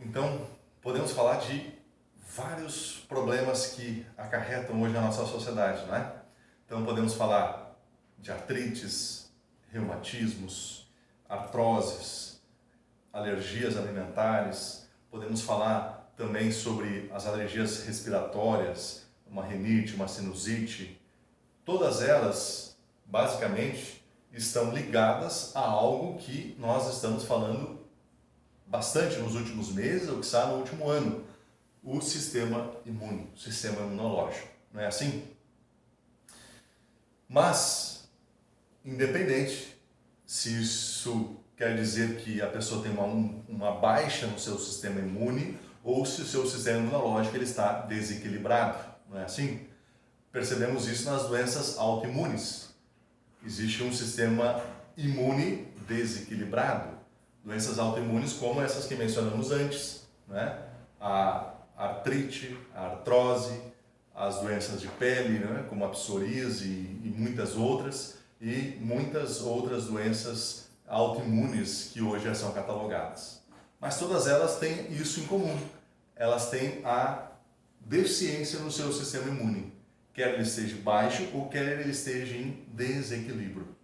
Então, podemos falar de vários problemas que acarretam hoje na nossa sociedade, não é? Então, podemos falar de artrites, reumatismos, artroses, alergias alimentares, podemos falar também sobre as alergias respiratórias, uma rinite, uma sinusite. Todas elas, basicamente, estão ligadas a algo que nós estamos falando bastante nos últimos meses, ou quiçá no último ano, o sistema imune, o sistema imunológico. Não é assim? Mas, independente se isso quer dizer que a pessoa tem uma baixa no seu sistema imune ou se o seu sistema imunológico ele está desequilibrado, não é assim? Percebemos isso nas doenças autoimunes. Existe um sistema imune desequilibrado. Doenças autoimunes como essas que mencionamos antes, né? A artrite, a artrose, as doenças de pele, né? Como a psoríase e muitas outras, e muitas outras doenças autoimunes que hoje já são catalogadas. Mas todas elas têm isso em comum. Elas têm a deficiência no seu sistema imune, quer ele esteja baixo ou quer ele esteja em desequilíbrio.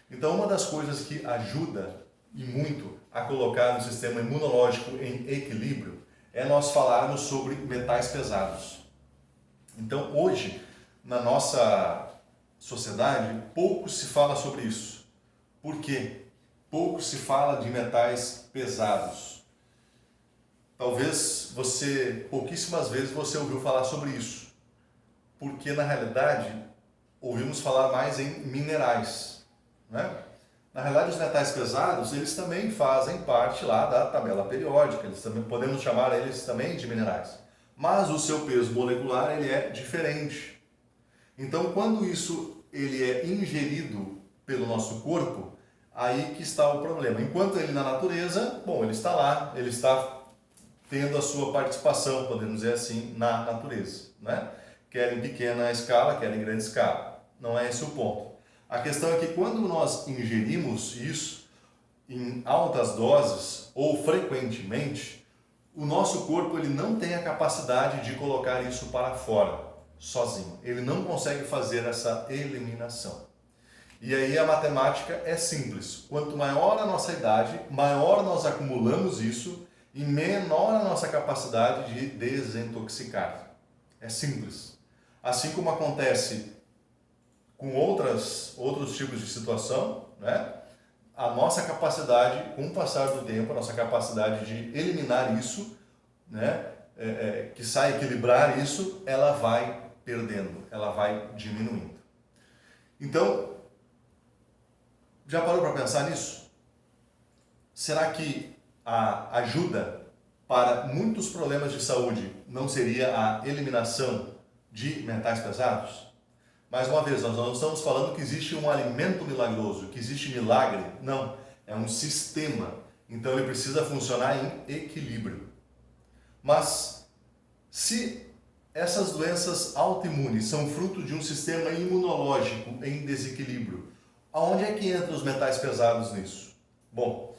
Então, uma das coisas que ajuda e muito a colocar o sistema imunológico em equilíbrio é nós falarmos sobre metais pesados. Então, hoje, na nossa sociedade, pouco se fala sobre isso. Por quê? Pouco se fala de metais pesados. Talvez pouquíssimas vezes você ouviu falar sobre isso, porque na realidade ouvimos falar mais em minerais, né? Na realidade, os metais pesados, eles também fazem parte lá da tabela periódica, eles também, podemos chamar eles também de minerais. Mas o seu peso molecular ele é diferente. Então, quando ele é ingerido pelo nosso corpo, aí que está o problema. Enquanto ele na natureza, bom, ele está lá, ele está tendo a sua participação, podemos dizer assim, na natureza, né? Quer em pequena escala, quer em grande escala. Não é esse o ponto. A questão é que quando nós ingerimos isso em altas doses ou frequentemente, o nosso corpo ele não tem a capacidade de colocar isso para fora, sozinho. Ele não consegue fazer essa eliminação. E aí a matemática é simples. Quanto maior a nossa idade, maior nós acumulamos isso e menor a nossa capacidade de desintoxicar. É simples. Assim como acontece com outros tipos de situação, né? A nossa capacidade, com o passar do tempo, a nossa capacidade de eliminar isso, né? Que sai equilibrar isso, ela vai perdendo, ela vai diminuindo. Então, já parou para pensar nisso? Será que a ajuda para muitos problemas de saúde não seria a eliminação de metais pesados? Mais uma vez, nós não estamos falando que existe um alimento milagroso, que existe milagre. Não, é um sistema. Então ele precisa funcionar em equilíbrio. Mas se essas doenças autoimunes são fruto de um sistema imunológico em desequilíbrio, aonde é que entram os metais pesados nisso? Bom,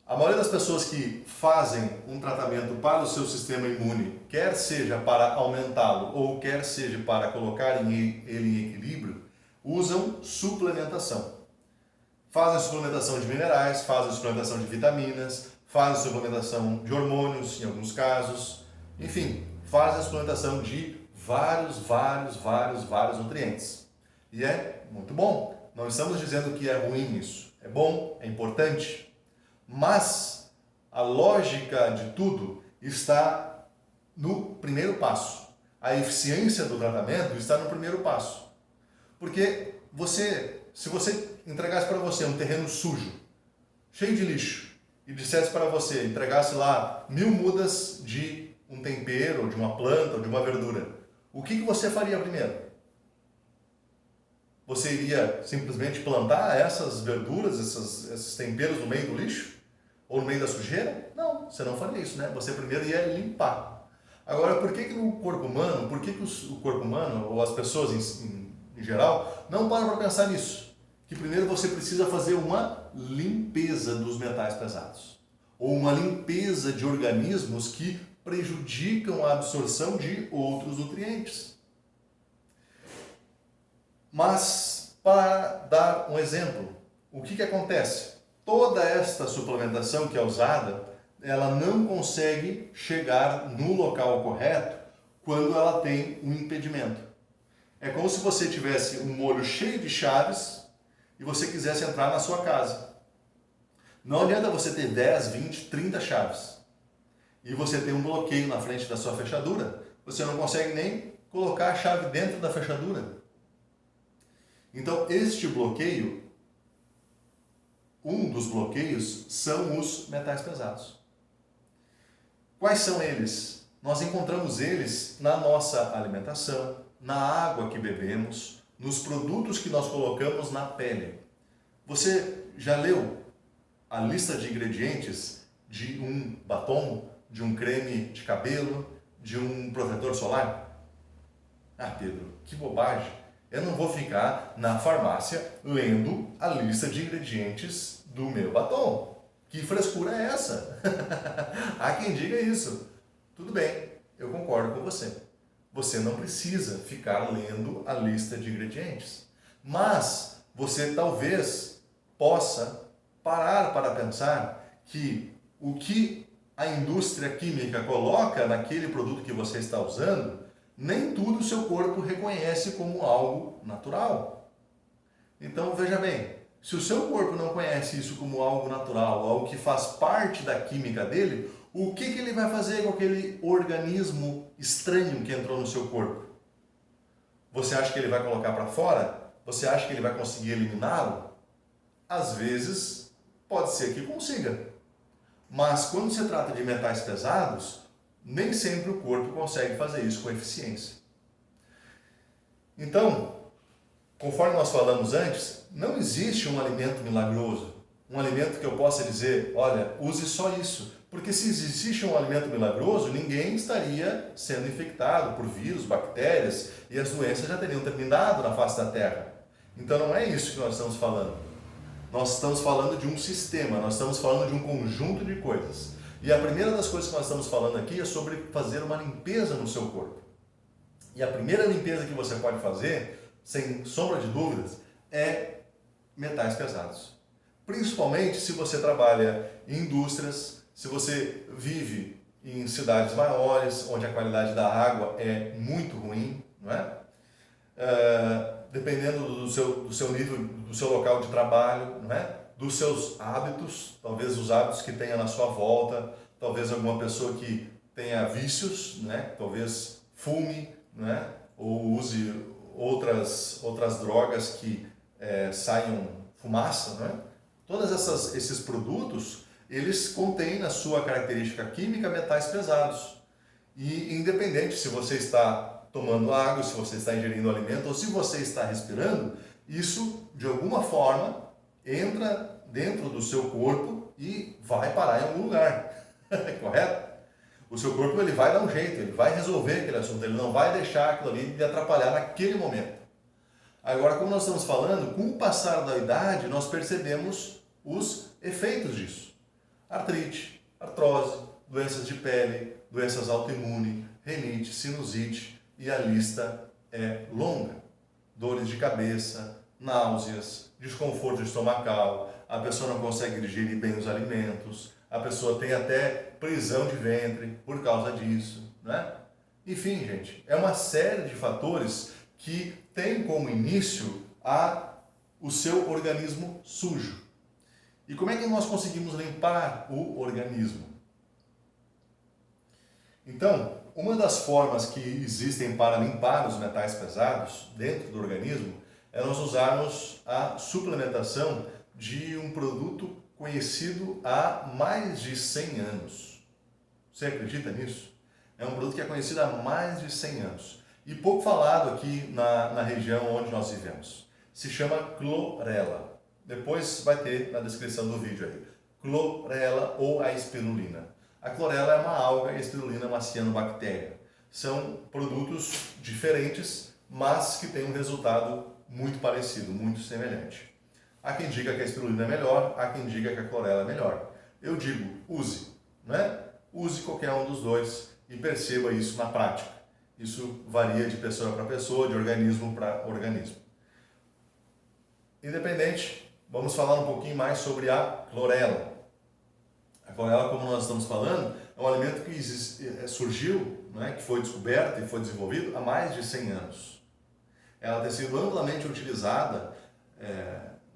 a maioria das pessoas que fazem um tratamento para o seu sistema imune, quer seja para aumentá-lo ou quer seja para colocar ele em equilíbrio, usam suplementação. Fazem suplementação de minerais, fazem suplementação de vitaminas, fazem suplementação de hormônios em alguns casos, enfim, fazem a suplementação de vários nutrientes. E é muito bom. Não estamos dizendo que é ruim isso. É bom, é importante. Mas a lógica de tudo está no primeiro passo. A eficiência do tratamento está no primeiro passo. Porque se você entregasse para você um terreno sujo, cheio de lixo, e dissesse para você, entregasse lá 1000 mudas de um tempero, ou de uma planta, ou de uma verdura, o que você faria primeiro? Você iria simplesmente plantar essas verduras, esses temperos no meio do lixo? Ou no meio da sujeira? Não, você não faria isso, né? Você primeiro ia limpar. Agora, por que o corpo humano, o corpo humano, ou as pessoas em geral, não param para pensar nisso? Que primeiro você precisa fazer uma limpeza dos metais pesados. ou uma limpeza de organismos que prejudicam a absorção de outros nutrientes. Mas, para dar um exemplo, o que acontece? Toda esta suplementação que é usada, ela não consegue chegar no local correto quando ela tem um impedimento. É como se você tivesse um molho cheio de chaves e você quisesse entrar na sua casa. Não adianta você ter 10, 20, 30 chaves e você tem um bloqueio na frente da sua fechadura, você não consegue nem colocar a chave dentro da fechadura. Então, este bloqueio, um dos bloqueios, são os metais pesados. Quais são eles? Nós encontramos eles na nossa alimentação, na água que bebemos, nos produtos que nós colocamos na pele. Você já leu a lista de ingredientes de um batom, de um creme de cabelo, de um protetor solar? Ah, Pedro, que bobagem! Eu não vou ficar na farmácia lendo a lista de ingredientes do meu batom. Que frescura é essa? Há quem diga isso. Tudo bem, eu concordo com você. Você não precisa ficar lendo a lista de ingredientes. Mas você talvez possa parar para pensar que o que a indústria química coloca naquele produto que você está usando, nem tudo o seu corpo reconhece como algo natural. Então, veja bem, se o seu corpo não conhece isso como algo natural, algo que faz parte da química dele, o que ele vai fazer com aquele organismo estranho que entrou no seu corpo? Você acha que ele vai colocar para fora? Você acha que ele vai conseguir eliminá-lo? Às vezes, pode ser que consiga. Mas quando se trata de metais pesados, nem sempre o corpo consegue fazer isso com eficiência. Então, conforme nós falamos antes, não existe um alimento milagroso, um alimento que eu possa dizer, olha, use só isso. Porque se existisse um alimento milagroso, ninguém estaria sendo infectado por vírus, bactérias, e as doenças já teriam terminado na face da Terra. Então não é isso que nós estamos falando. Nós estamos falando de um sistema, nós estamos falando de um conjunto de coisas. E a primeira das coisas que nós estamos falando aqui é sobre fazer uma limpeza no seu corpo. E a primeira limpeza que você pode fazer, sem sombra de dúvidas, é metais pesados. Principalmente se você trabalha em indústrias, se você vive em cidades maiores, onde a qualidade da água é muito ruim, não é? Dependendo do seu nível, do seu local de trabalho, não é? Dos seus hábitos, talvez os hábitos que tenha na sua volta, talvez alguma pessoa que tenha vícios, né? Talvez fume, né? Ou use outras drogas que saiam fumaça, né? Todos esses produtos, eles contêm na sua característica química metais pesados. E independente se você está tomando água, se você está ingerindo alimento ou se você está respirando, isso de alguma forma entra dentro do seu corpo e vai parar em algum lugar, correto? O seu corpo ele vai dar um jeito, ele vai resolver aquele assunto, ele não vai deixar aquilo ali lhe atrapalhar naquele momento. Agora, como nós estamos falando, com o passar da idade, nós percebemos os efeitos disso. Artrite, artrose, doenças de pele, doenças autoimunes, renite, sinusite, e a lista é longa. Dores de cabeça, náuseas, desconforto estomacal, a pessoa não consegue digerir bem os alimentos, a pessoa tem até prisão de ventre por causa disso, né? Enfim, gente, é uma série de fatores que tem como início o seu organismo sujo. E como é que nós conseguimos limpar o organismo? Então, uma das formas que existem para limpar os metais pesados dentro do organismo é nós usarmos a suplementação de um produto conhecido há mais de 100 anos. Você acredita nisso? É um produto que é conhecido há mais de 100 anos e pouco falado aqui na região onde nós vivemos. Se chama clorela. Depois vai ter na descrição do vídeo aí. Clorela ou a espirulina. A clorela é uma alga e a espirulina é uma cianobactéria. São produtos diferentes, mas que têm um resultado muito parecido, muito semelhante. Há quem diga que a espirulina é melhor, há quem diga que a clorela é melhor. eu digo, use, né? Use qualquer um dos dois e perceba isso na prática. Isso varia de pessoa para pessoa, de organismo para organismo. Independente, vamos falar um pouquinho mais sobre a clorela. A clorela, como nós estamos falando, é um alimento que surgiu, né, que foi descoberto e foi desenvolvido há mais de 100 anos. Ela tem sido amplamente utilizada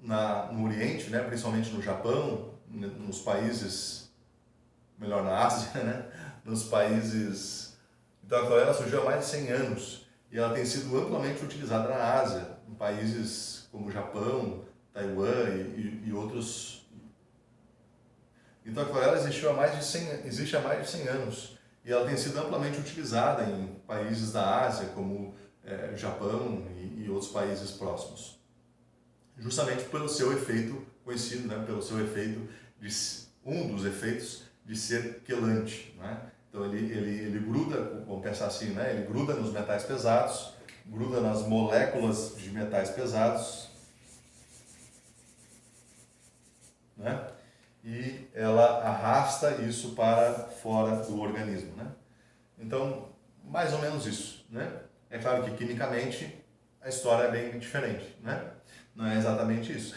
no Oriente, né, principalmente no Japão, nos países, melhor na Ásia, né, nos países... Então a clorela surgiu há mais de 100 anos e ela tem sido amplamente utilizada na Ásia, em países como o Japão, Taiwan e outros. Então a clorela existe há mais de 100 anos e ela tem sido amplamente utilizada em países da Ásia, como Japão e outros países próximos. Justamente pelo seu efeito conhecido, né? Pelo seu efeito, um dos efeitos de ser quelante. Né? Então ele gruda, vamos pensar assim, né? Ele gruda nos metais pesados, gruda nas moléculas de metais pesados, né? E ela arrasta isso para fora do organismo, né? Então, mais ou menos isso, né? É claro que quimicamente a história é bem diferente, né? Não é exatamente isso,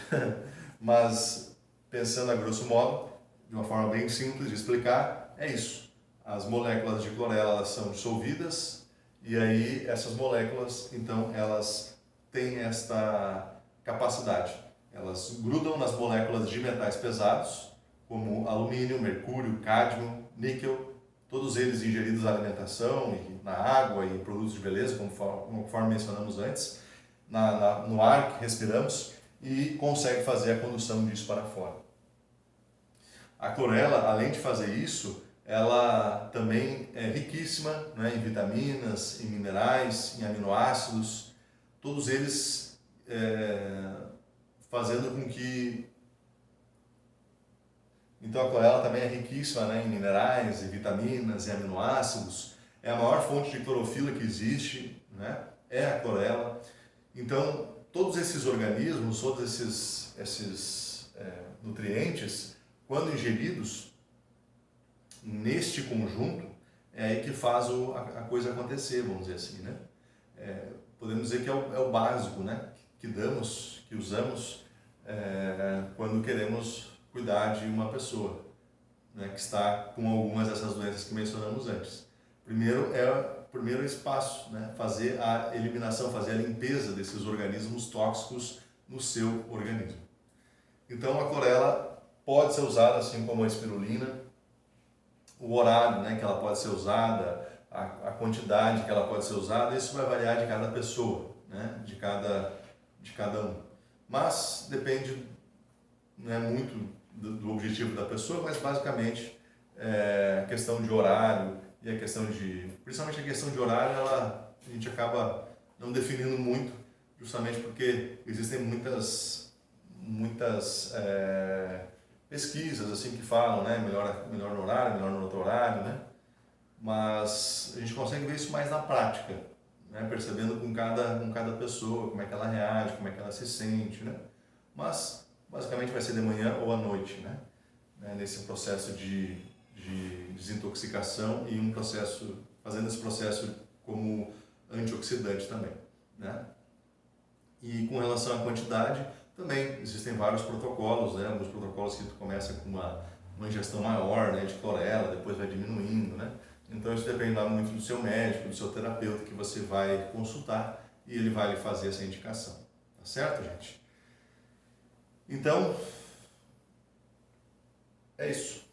mas pensando a grosso modo, de uma forma bem simples de explicar, é isso. As moléculas de clorela elas são dissolvidas e aí essas moléculas, então, elas têm esta capacidade. Elas grudam nas moléculas de metais pesados, como alumínio, mercúrio, cádmio, níquel, todos eles ingeridos na alimentação, e na água e em produtos de beleza, conforme mencionamos antes, no ar que respiramos, e consegue fazer a condução disso para fora. A clorela, além de fazer isso, ela também é riquíssima, né, em vitaminas, em minerais, em aminoácidos, todos eles fazendo com que... Então a clorela também é riquíssima, né, em minerais, em vitaminas, em aminoácidos, é a maior fonte de clorofila que existe, né, é a clorela. Então todos esses organismos, todos esses nutrientes, quando ingeridos neste conjunto, é aí que faz a coisa acontecer, vamos dizer assim, né? Podemos dizer que é o básico, né? Que damos, que usamos quando queremos cuidar de uma pessoa, né? Que está com algumas dessas doenças que mencionamos antes. Primeiro espaço, né? Fazer a eliminação, fazer a limpeza desses organismos tóxicos no seu organismo. Então a clorela pode ser usada assim como a espirulina, o horário, né, que ela pode ser usada, a quantidade que ela pode ser usada, isso vai variar de cada pessoa, né, de cada um. Mas depende, né, muito do objetivo da pessoa, mas basicamente a questão de horário e a questão principalmente a questão de horário, a gente acaba não definindo muito, justamente porque existem muitas pesquisas assim que falam, né, melhor no horário, melhor no outro horário, né? Mas a gente consegue ver isso mais na prática, né, percebendo com cada pessoa, como é que ela reage, como é que ela se sente, né? Mas basicamente vai ser de manhã ou à noite, né? Nesse processo de desintoxicação e fazendo esse processo como antioxidante também, né? E com relação à quantidade, também existem vários protocolos, né? Alguns protocolos que tu começa com uma ingestão maior, né, de clorela, depois vai diminuindo, né? Então isso depende lá muito do seu médico, do seu terapeuta que você vai consultar e ele vai lhe fazer essa indicação. Tá certo, gente? Então, é isso.